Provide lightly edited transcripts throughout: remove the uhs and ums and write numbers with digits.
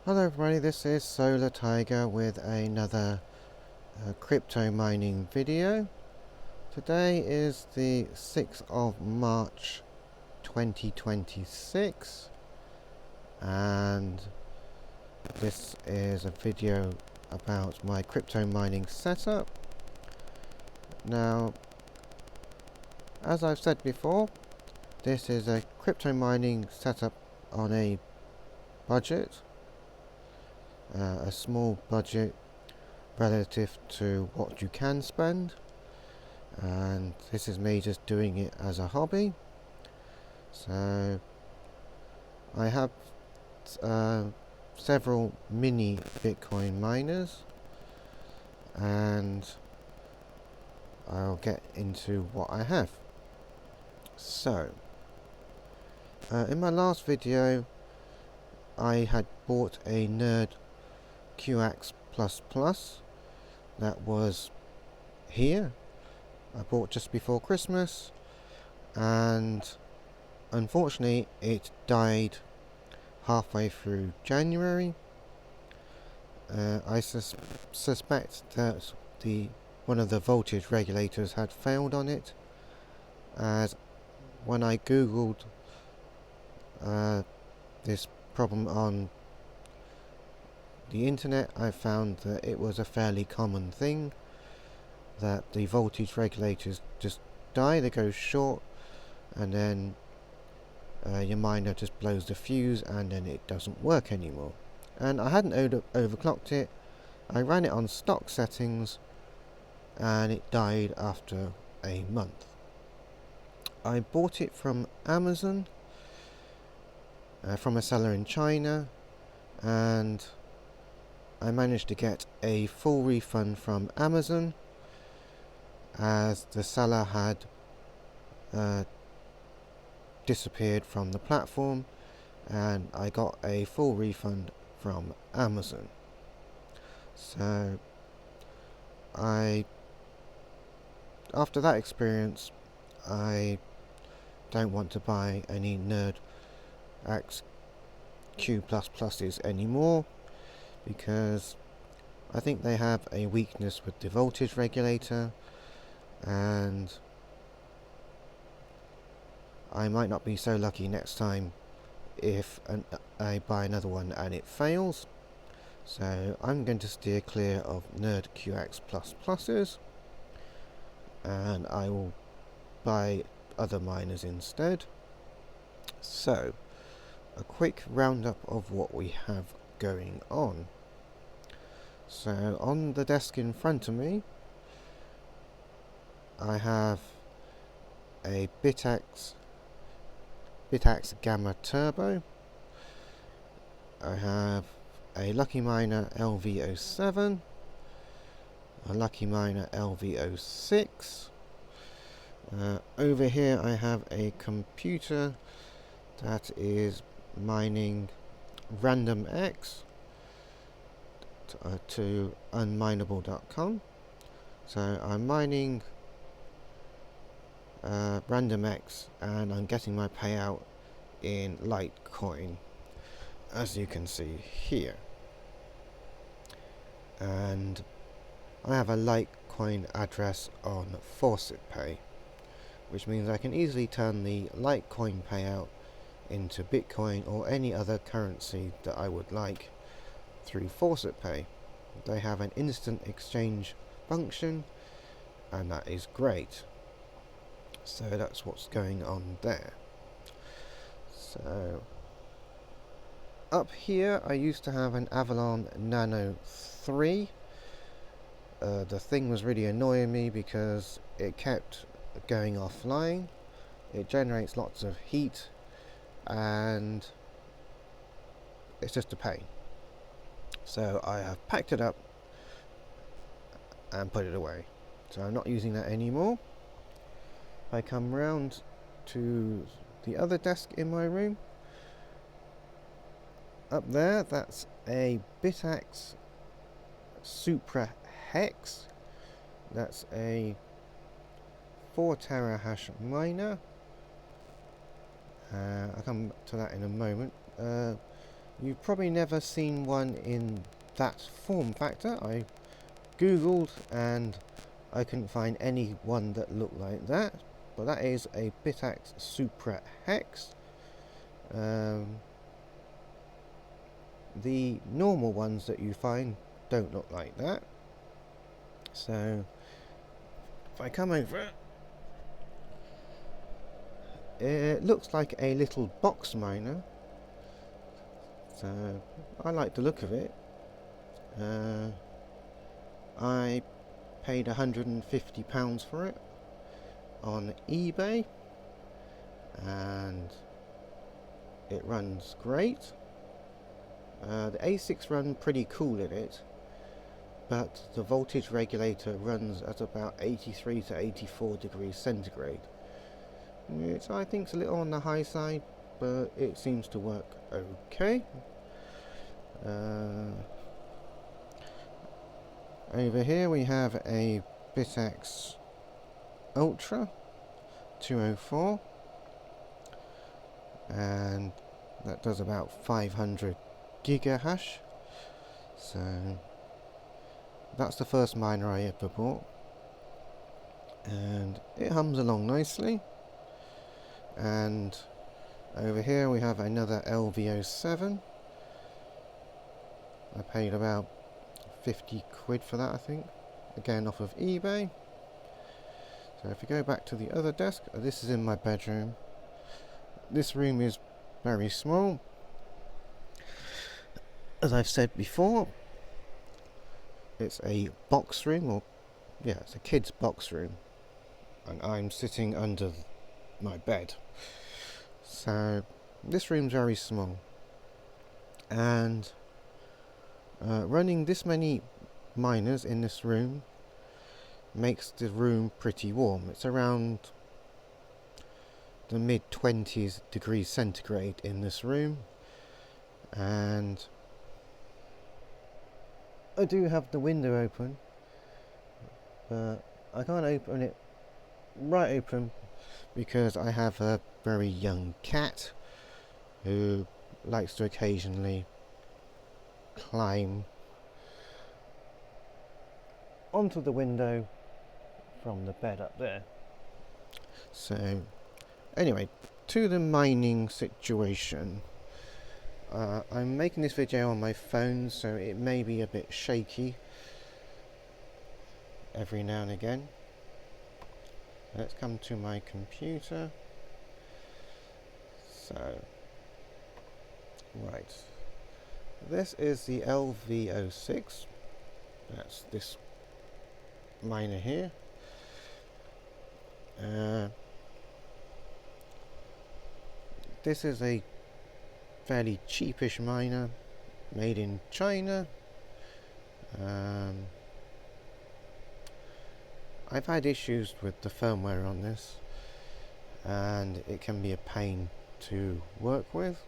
Hello everybody, this is Solar Tiger with another crypto mining video. Today is the 6th of March 2026 and this is a video about my crypto mining setup. Now, as I've said before, this is a crypto mining setup on a budget, a small budget relative to what you can spend, and this is me just doing it as a hobby. So I have several mini Bitcoin miners, and I'll get into what I have. So in my last video I had bought a Nerd QX++ that was here. I bought just before Christmas, and unfortunately it died halfway through January. I suspect that one of the voltage regulators had failed on it, as when I googled this problem on the internet, I found that it was a fairly common thing, that the voltage regulators just die, they go short, and then your miner just blows the fuse and then it doesn't work anymore. And I hadn't overclocked it. I ran it on stock settings and it died after a month. I bought it from Amazon, from a seller in China, and I managed to get a full refund from Amazon, as the seller had disappeared from the platform, and I got a full refund from Amazon. So after that experience, I don't want to buy any Nerd X Q++s anymore, because I think they have a weakness with the voltage regulator, and I might not be so lucky next time if I buy another one and it fails. So I'm going to steer clear of Nerd QX++s, and I will buy other miners instead. So a quick roundup of what we have going on. So on the desk in front of me I have a Bitaxe Gamma Turbo. I have a Lucky Miner LV07, a Lucky Miner LV06. Over here I have a computer that is mining RandomX to unminable.com. So I'm mining RandomX, and I'm getting my payout in Litecoin, as you can see here. And I have a Litecoin address on FaucetPay, which means I can easily turn the Litecoin payout into Bitcoin or any other currency that I would like through FaucetPay. They have an instant exchange function, and that is great. So that's what's going on there. So up here I used to have an Avalon Nano 3. The thing was really annoying me because it kept going offline. It generates lots of heat and it's just a pain. So I have packed it up and put it away. So I'm not using that anymore. I come round to the other desk in my room. Up there, that's a Bitaxe Supra Hex. That's a 4 terahash miner. I'll come to that in a moment. You've probably never seen one in that form factor. I googled and I couldn't find any one that looked like that, but that is a Bitax Supra Hex. The normal ones that you find don't look like that. So if I come over, it looks like a little box miner. So I like the look of it. I paid £150 for it on eBay, and it runs great. The ASICs run pretty cool in it, but the voltage regulator runs at about 83 to 84 degrees centigrade, which I think is a little on the high side, but it seems to work okay. Over here we have a Bitax Ultra 204, and that does about 500 gigahash. So that's the first miner I ever bought, and it hums along nicely. And over here we have another LV07. I paid about 50 quid for that, I think, again off of eBay. So if you go back to the other desk, this is in my bedroom. This room is very small. As I've said before, it's a box room, or yeah, it's a kid's box room, and I'm sitting under my bed. So this room's very small, and running this many miners in this room makes the room pretty warm. It's around the mid-20s degrees centigrade in this room, and I do have the window open, but I can't open it right open because I have a very young cat who likes to occasionally climb onto the window from the bed up there. So anyway, to the mining situation. I'm making this video on my phone, so it may be a bit shaky every now and again. Let's come to my computer. So, right, this is the LV06. That's this miner here. This is a fairly cheapish miner made in China. I've had issues with the firmware on this, and it can be a pain to work with.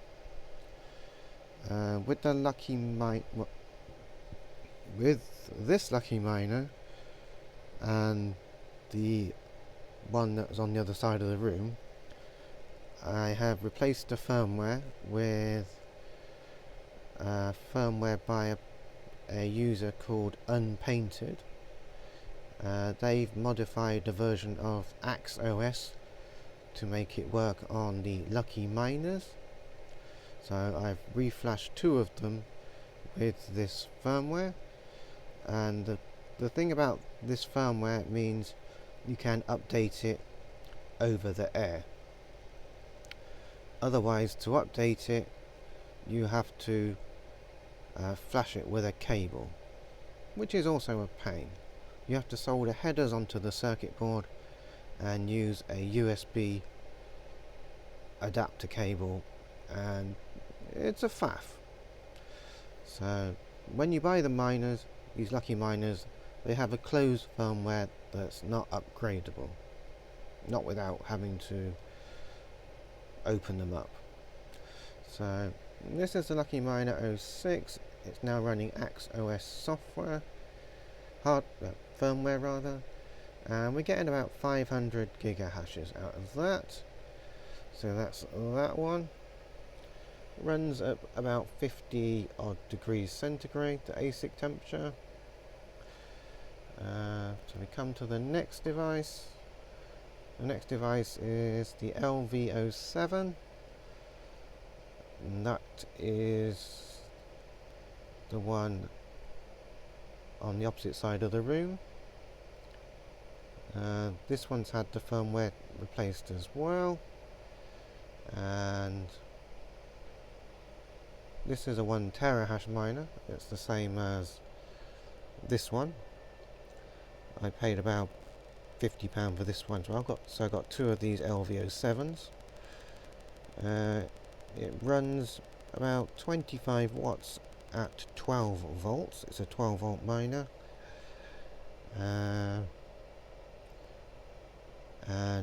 With the with this Lucky Miner and the one that was on the other side of the room, I have replaced the firmware with firmware by a user called Unpainted. They've modified a version of Axe OS to make it work on the Lucky Miners. So I've reflashed 2 of them with this firmware, and the thing about this firmware means you can update it over the air. Otherwise, to update it, you have to flash it with a cable, which is also a pain. You have to solder headers onto the circuit board and use a USB adapter cable, and it's a faff. So when you buy the miners, these Lucky Miners, they have a closed firmware that's not upgradable, not without having to open them up. So this is the Lucky Miner 06. It's now running Axe OS software, firmware rather, and we're getting about 500 gigahashes out of that. So that's that one. runs at about 50 odd degrees centigrade, the ASIC temperature. So we come to the next device. The next device is the LV07, and that is the one on the opposite side of the room. This one's had the firmware replaced as well, and this is a 1 terahash miner. It's the same as this one. I paid about £50 for this one, so I got two of these LV07s. It runs about 25 watts at 12 volts. It's a 12 volt miner, and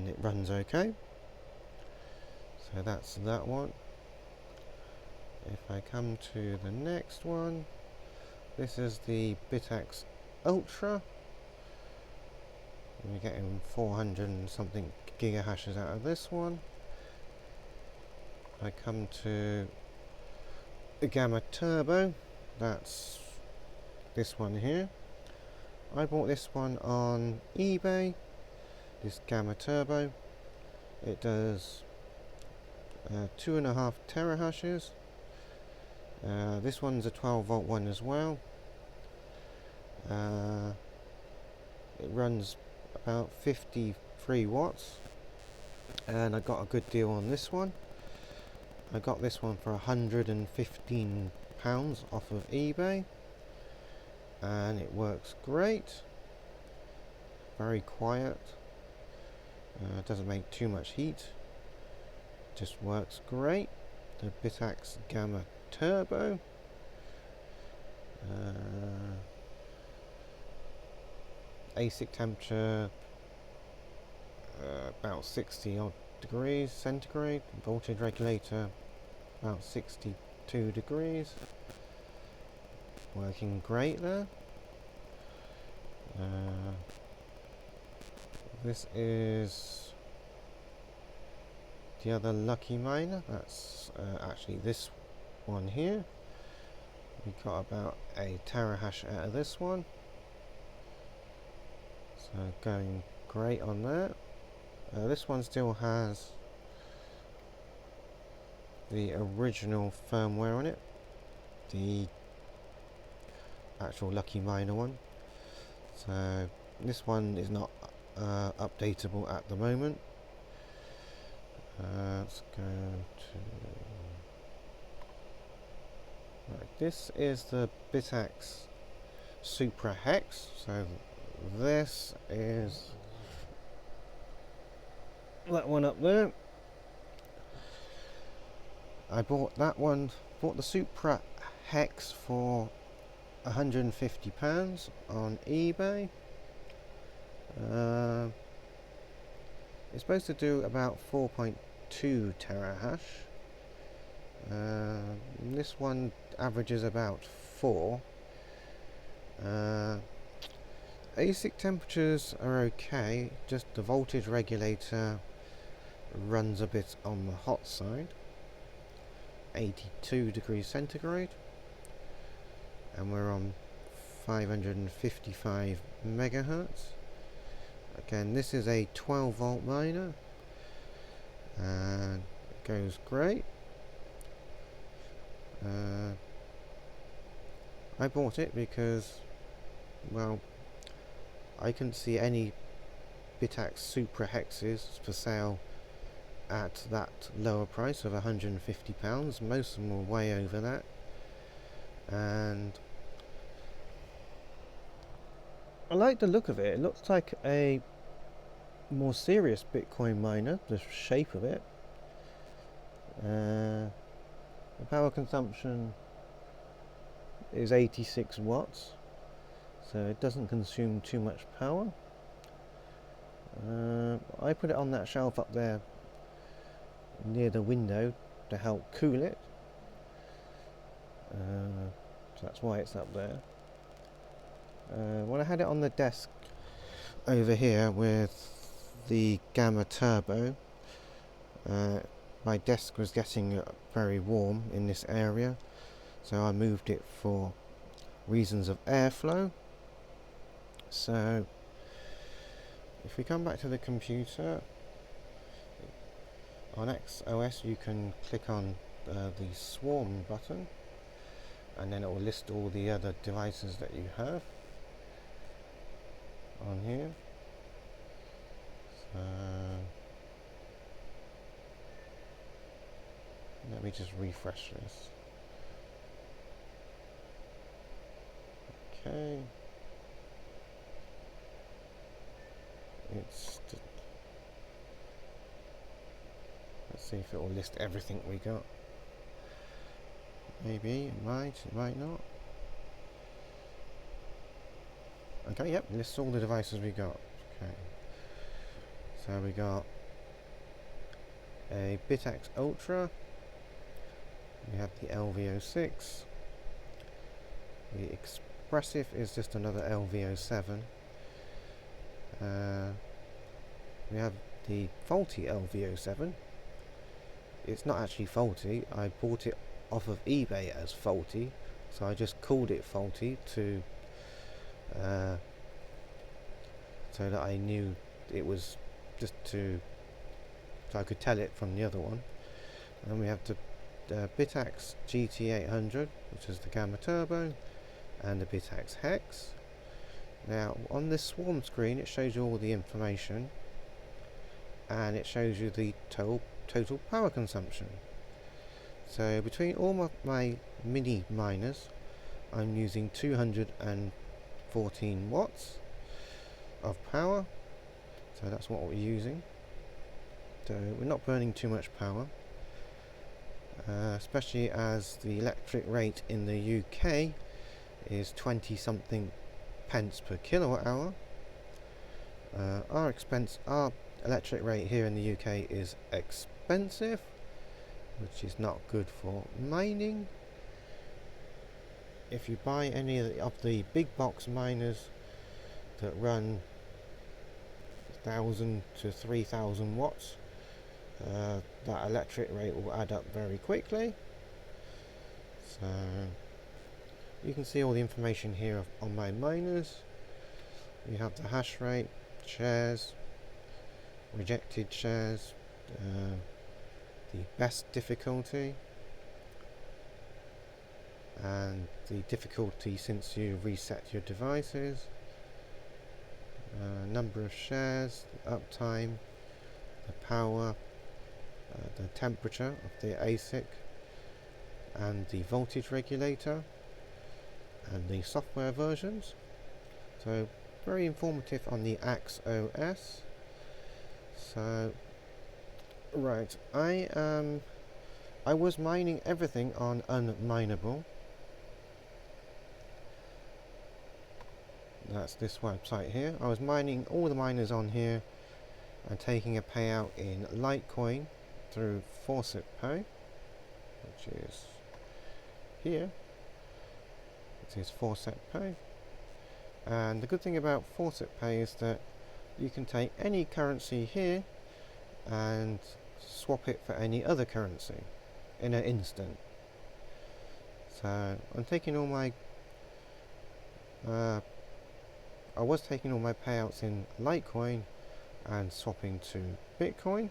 it runs okay. So that's that one. If I come to the next one, this is the Bitax Ultra. We're getting 400 and something gigahashes out of this one. I come to the Gamma Turbo. That's this one here. I bought this one on eBay, this Gamma Turbo. It does 2.5 terahashes. This one's a 12 volt one as well. It runs about 53 watts, and I got a good deal on this one. I got this one for £115 off of eBay, and it works great. Very quiet. Doesn't make too much heat. Just works great. The Bitax Gamma Turbo. ASIC temperature about 60 odd degrees centigrade. Voltage regulator about 62 degrees. Working great there. This is the other lucky miner. That's actually this one here. We got about a terahash out of this one. So going great on that. This one still has the original firmware on it, the actual Lucky Miner one. So this one is not updatable at the moment. Let's go to... Right, this is the Bitax Supra Hex. So this is that one up there. I bought that one, bought the Supra Hex for £150 on eBay. It's supposed to do about 4.2 terahash. This one averages about 4. ASIC temperatures are okay, just the voltage regulator runs a bit on the hot side, 82 degrees centigrade, and we're on 555 megahertz. Again, this is a 12 volt miner, and it goes great. I bought it because, well, I couldn't see any Bitax Supra Hexes for sale at that lower price of £150. Most of them were way over that, and I like the look of it. It looks like a more serious Bitcoin miner, the shape of it. The power consumption is 86 watts, so it doesn't consume too much power. I put it on that shelf up there near the window to help cool it, so that's why it's up there. When I had it on the desk over here with the Gamma Turbo, my desk was getting very warm in this area, so I moved it for reasons of airflow. So if we come back to the computer, on XOS you can click on the Swarm button, and then it will list all the other devices that you have on here. So let me just refresh this. Okay. Let's see if it will list everything we got. Maybe it might not. Okay, yep, lists all the devices we got. Okay. So we got a Bitax Ultra. We have the LV06. The Expressive is just another LV07. We have the faulty LV07. It's not actually faulty. I bought it off of eBay as faulty, so I just called it faulty to so that I knew it was just so I could tell it from the other one. And we have the Bitax GT800, which is the Gamma Turbo, and the Bitax Hex. Now on this Swarm screen it shows you all the information, and it shows you the total power consumption. So between all my mini miners, I'm using 214 watts of power, so that's what we're using. So we're not burning too much power, especially as the electric rate in the UK is 20 something pence per kilowatt hour. Our electric rate here in the UK is expensive, which is not good for mining. If you buy any of the big box miners that run 1,000 to 3,000 watts, that electric rate will add up very quickly. So you can see all the information here on my miners. You have the hash rate, shares, rejected shares, the best difficulty, and the difficulty since you reset your devices, number of shares, the uptime, the power, the temperature of the ASIC, and the voltage regulator, and the software versions. So very informative on the Axe OS. So right, I was mining everything on Unmineable. That's this website here. I was mining all the miners on here and taking a payout in Litecoin through Faucet Pay, which is here. It is Faucet Pay. And the good thing about Faucet Pay is that you can take any currency here and swap it for any other currency in an instant. So I'm taking all my I was taking all my payouts in Litecoin and swapping to Bitcoin.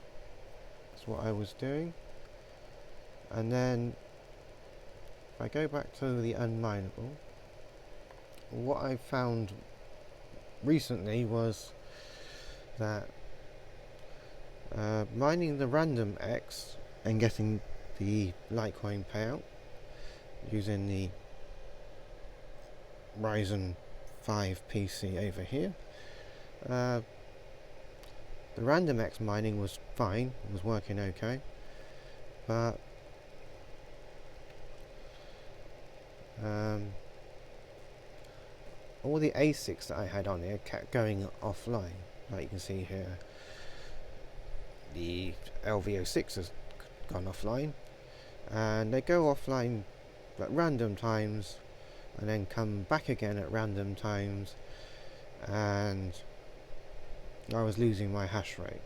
That's what I was doing. And then if I go back to the Unmineable, what I found recently was that mining the random X and getting the Litecoin payout using the Ryzen 5 PC over here, the random X mining was fine, it was working okay, but all the ASICs that I had on here kept going offline. Like you can see here, the LV06 has gone offline, and they go offline at random times and then come back again at random times, and I was losing my hash rate,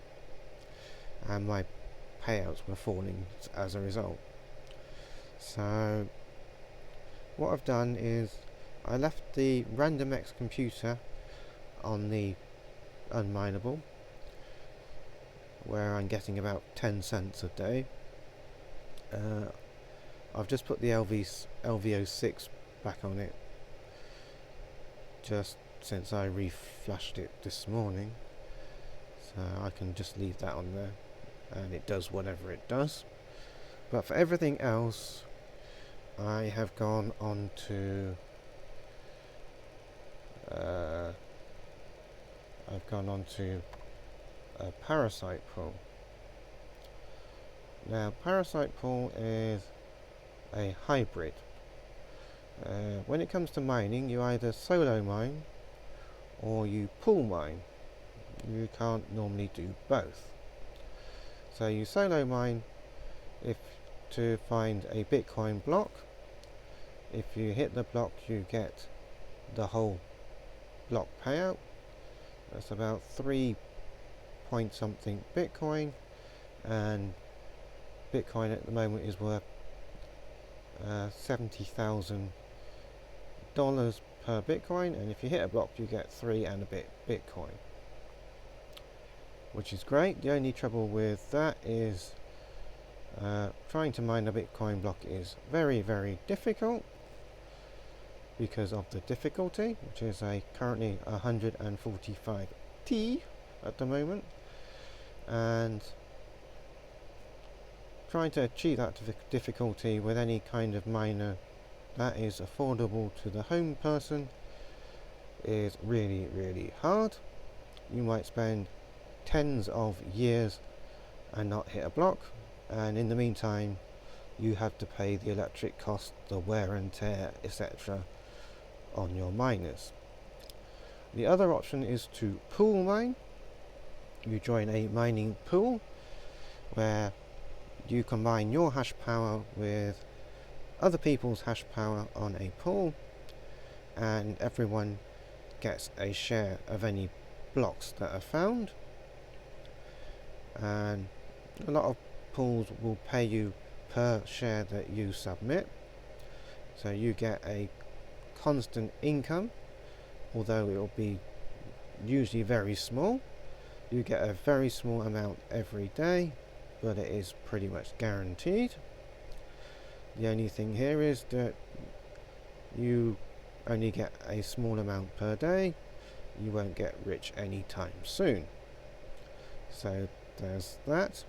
and my payouts were falling as a result. So what I've done is I left the RandomX computer on the unmineable, where I'm getting about 10 cents a day. I've just put the LV06 back on it, just since I reflashed it this morning, so I can just leave that on there and it does whatever it does. But for everything else, I have gone on to a Parasite Pool. Now Parasite Pool is a hybrid. When it comes to mining, you either solo mine or you pool mine. You can't normally do both. So you solo mine if to find a Bitcoin block. If you hit the block, you get the whole block payout. That's about 3 point something Bitcoin, and Bitcoin at the moment is worth $70,000 per Bitcoin, and if you hit a block you get 3 and a bit Bitcoin, which is great. The only trouble with that is trying to mine a Bitcoin block is very, very difficult because of the difficulty, which is currently 145T at the moment, and trying to achieve that difficulty with any kind of miner that is affordable to the home person is really, really hard. You might spend tens of years and not hit a block, and in the meantime you have to pay the electric cost, the wear and tear, etc. on your miners. The other option is to pool mine. You join a mining pool where you combine your hash power with other people's hash power on a pool, and everyone gets a share of any blocks that are found. And a lot of pools will pay you per share that you submit, so you get a constant income, although it will be usually very small. You get a very small amount every day, but it is pretty much guaranteed. The only thing here is that you only get a small amount per day. You won't get rich anytime soon. So there's that.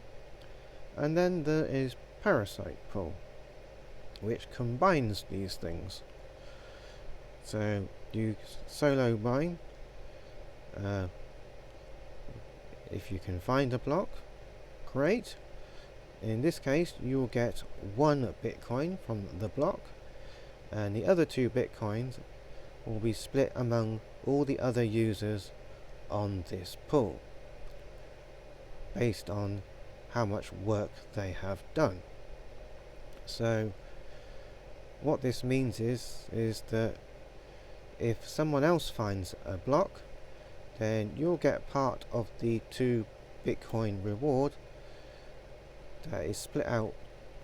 And then there is Parasite Pool, which combines these things. So you solo mine if you can find a block, great. In this case you'll get 1 Bitcoin from the block, and the other 2 Bitcoins will be split among all the other users on this pool based on how much work they have done. So what this means is that if someone else finds a block, then you'll get part of the 2 Bitcoin reward that is split out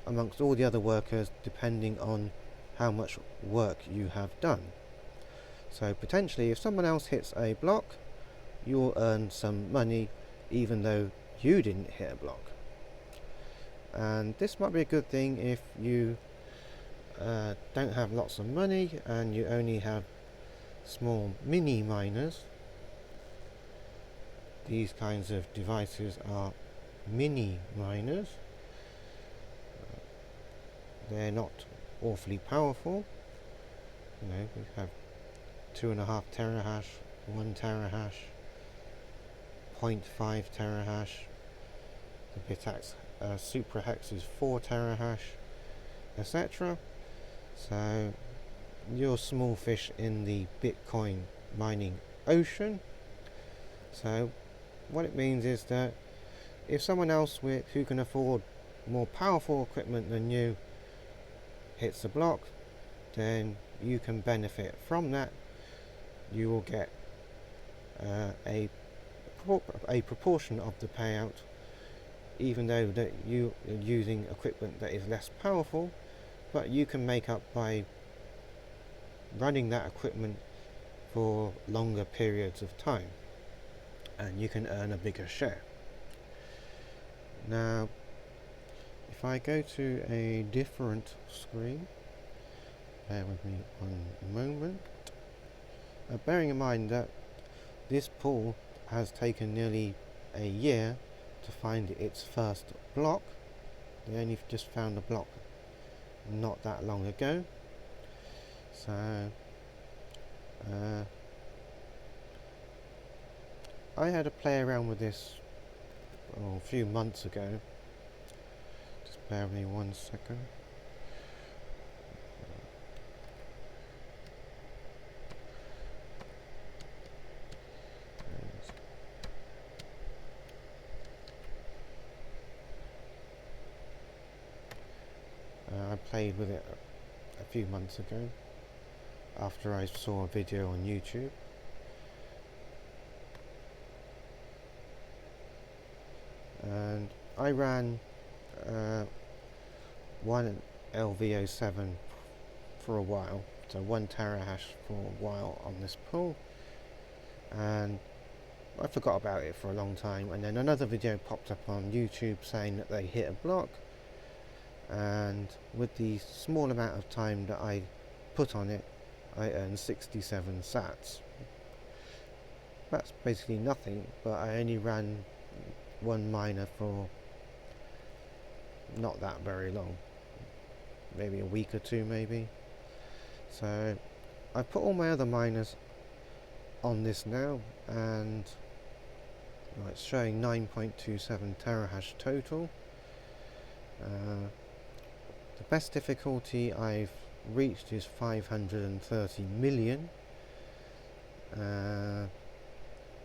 amongst all the other workers depending on how much work you have done. So potentially if someone else hits a block, you'll earn some money even though you didn't hit a block. And this might be a good thing if you don't have lots of money and you only have small mini miners. These kinds of devices are mini miners. They're not awfully powerful. You know, we have 2.5 terahash, 1 terahash, 0.5 terahash. The Bitaxe SupraHex is 4 terahash, etc. So you're small fish in the Bitcoin mining ocean. So what it means is that if someone else who can afford more powerful equipment than you hits the block, then you can benefit from that. You will get a proportion of the payout even though that you are using equipment that is less powerful, but you can make up by running that equipment for longer periods of time, and you can earn a bigger share. Now, if I go to a different screen, bear with me one moment. Bearing in mind that this pool has taken nearly a year to find its first block. They only just found a block not that long ago. So I had to play around with this a few months ago. Just bear with me 1 second. I played with it a few months ago after I saw a video on YouTube. And I ran one LV07 for a while, so 1 terahash for a while on this pool, and I forgot about it for a long time, and then another video popped up on YouTube saying that they hit a block, and with the small amount of time that I put on it, I earned 67 sats. That's basically nothing, but I only ran one miner for not that very long, maybe a week or two maybe. So I've put all my other miners on this now, and it's showing 9.27 terahash total. The best difficulty I've reached is 530 million.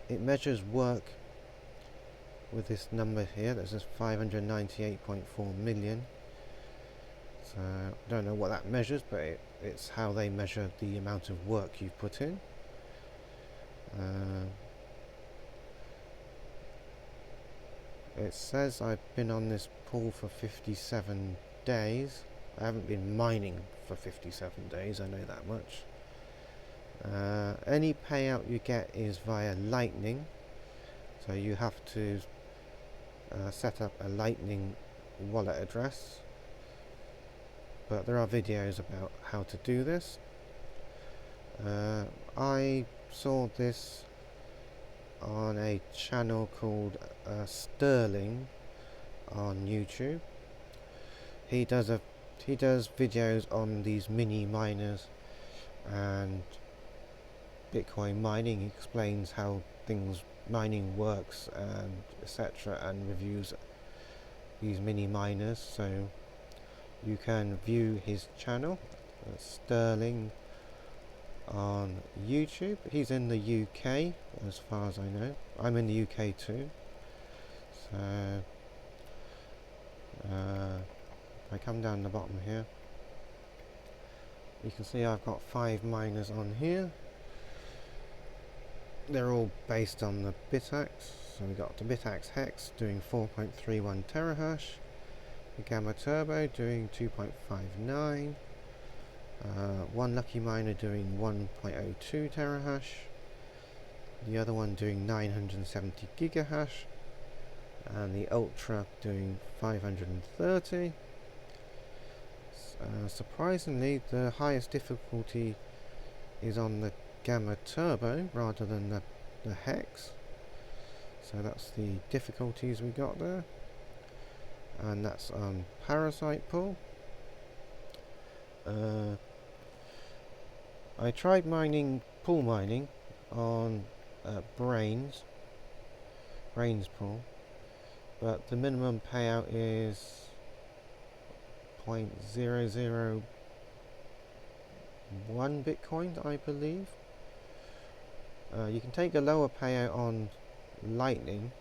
It measures work with this number here that says 598.4 million. So I don't know what that measures, but it's how they measure the amount of work you've put in. It says I've been on this pool for 57 days. I haven't been mining for 57 days, I know that much. Any payout you get is via Lightning, so you have to set up a Lightning wallet address, but there are videos about how to do this. I saw this on a channel called Sterling on YouTube. He does videos on these mini miners and Bitcoin mining. He explains how mining works and etc., and reviews these mini miners, so you can view his channel, Sterling, on YouTube. He's in the UK as far as I know. I'm in the UK too, so if I come down the bottom here, you can see I've got 5 miners on here. They're all based on the Bitaxe. So we got the Bitaxe Hex doing 4.31 terahash, the Gamma Turbo doing 2.59, one Lucky Miner doing 1.02 terahash, the other one doing 970 gigahash, and the Ultra doing 530. Surprisingly, the highest difficulty is on the Gamma Turbo rather than the Hex. So that's the difficulties we got there, and that's on Parasite Pool. I tried pool mining on Brains Pool, but the minimum payout is 0.001 Bitcoin, I believe. You can take a lower payout on Lightning,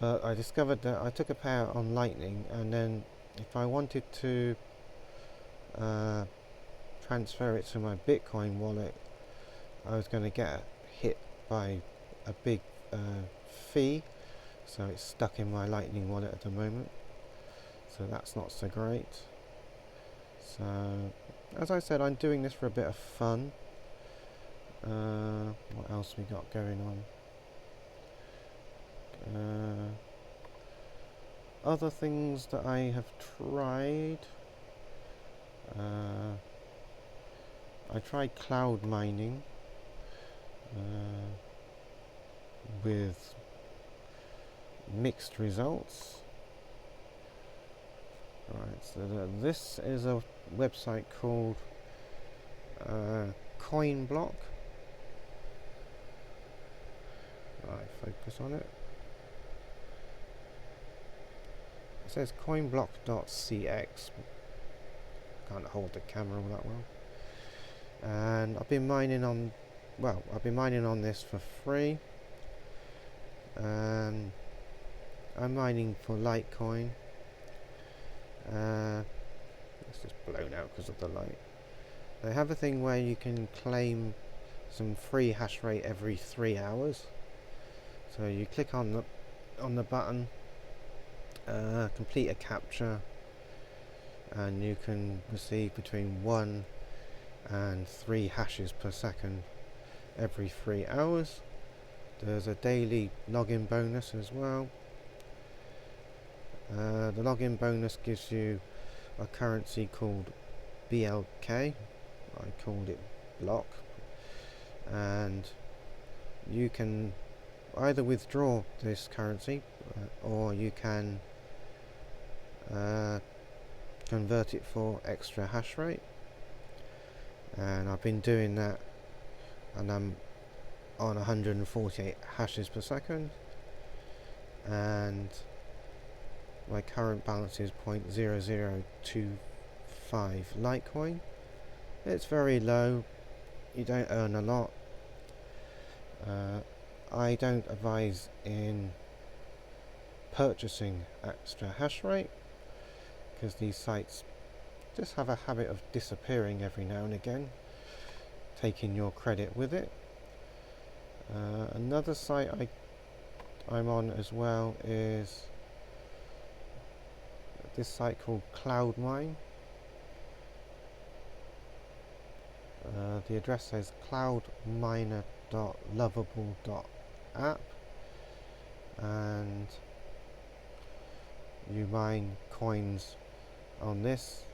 but I discovered that I took a payout on Lightning, and then if I wanted to transfer it to my Bitcoin wallet, I was going to get hit by a big fee so it's stuck in my Lightning wallet at the moment, so that's not so great. So as I said, I'm doing this for a bit of fun. What else we got going on? Other things that I have tried, I tried cloud mining with mixed results. Right, so this is a website called CoinBlock. Right, focus on it. It says coinblock.cx. Can't hold the camera that well. And I've been mining on, this for free. I'm mining for Litecoin. It's just blown out because of the light. They have a thing where you can claim some free hash rate every 3 hours. So you click on the button, complete a captcha, and you can receive between 1 and 3 hashes per second every 3 hours. There's a daily login bonus as well. The login bonus gives you a currency called BLK. I called it block, and you can either withdraw this currency or you can convert it for extra hash rate, and I've been doing that, and I'm on 148 hashes per second, and my current balance is 0.0025 Litecoin. It's very low, you don't earn a lot. I don't advise in purchasing extra hash rate because these sites just have a habit of disappearing every now and again, taking your credit with it. Another site I'm on as well is this site called CloudMine. The address says cloudminer.lovable.app, and you mine coins on this.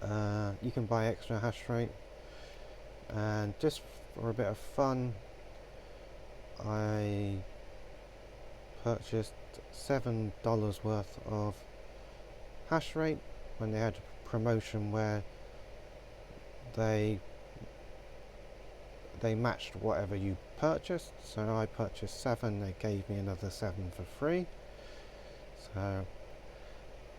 You can buy extra hash rate, and just for a bit of fun I purchased $7 worth of hash rate when they had a promotion where they matched whatever you purchased. So I purchased 7, they gave me another 7 for free. So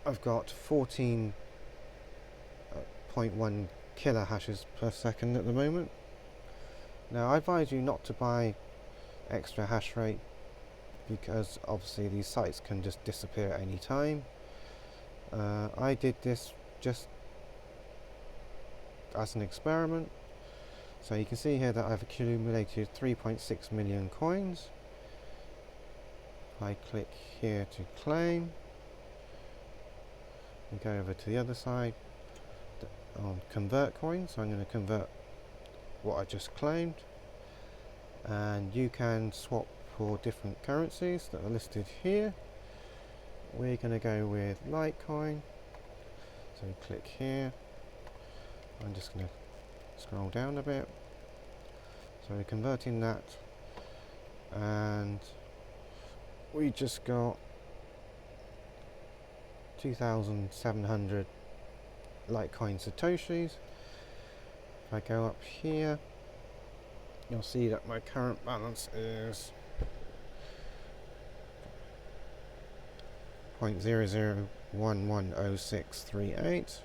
I've got 14.1 kilo hashes per second at the moment. Now I advise you not to buy extra hash rate because obviously these sites can just disappear at any time. I did this just as an experiment. So you can see here that I've accumulated 3.6 million coins. If I click here to claim, we go over to the other side on convert coins. So I'm going to convert what I just claimed, and you can swap for different currencies that are listed here. We're going to go with Litecoin, so click here. I'm just going to scroll down a bit. So we're converting that, and we just got 2,700 Litecoin Satoshis. If I go up here, you'll see that my current balance is 0.00110638.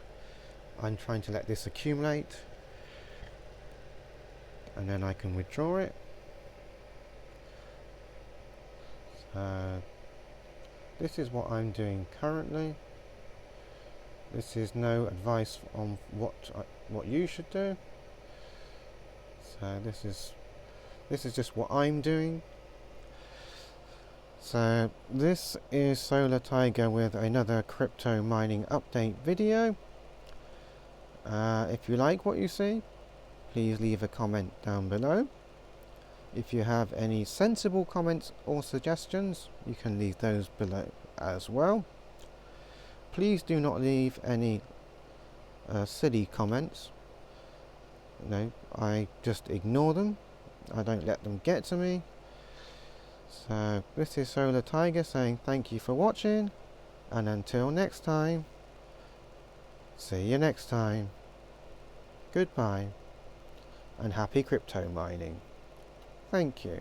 I'm trying to let this accumulate, and then I can withdraw it. So this is what I'm doing currently. This is no advice on what you should do. So this is just what I'm doing. So this is Solar Tiger with another crypto mining update video. If you like what you see, please leave a comment down below. If you have any sensible comments or suggestions, you can leave those below as well. Please do not leave any silly comments. No, I just ignore them. I don't let them get to me. So this is Solar Tiger saying thank you for watching, and until next time, see you next time. Goodbye, and happy crypto mining. Thank you.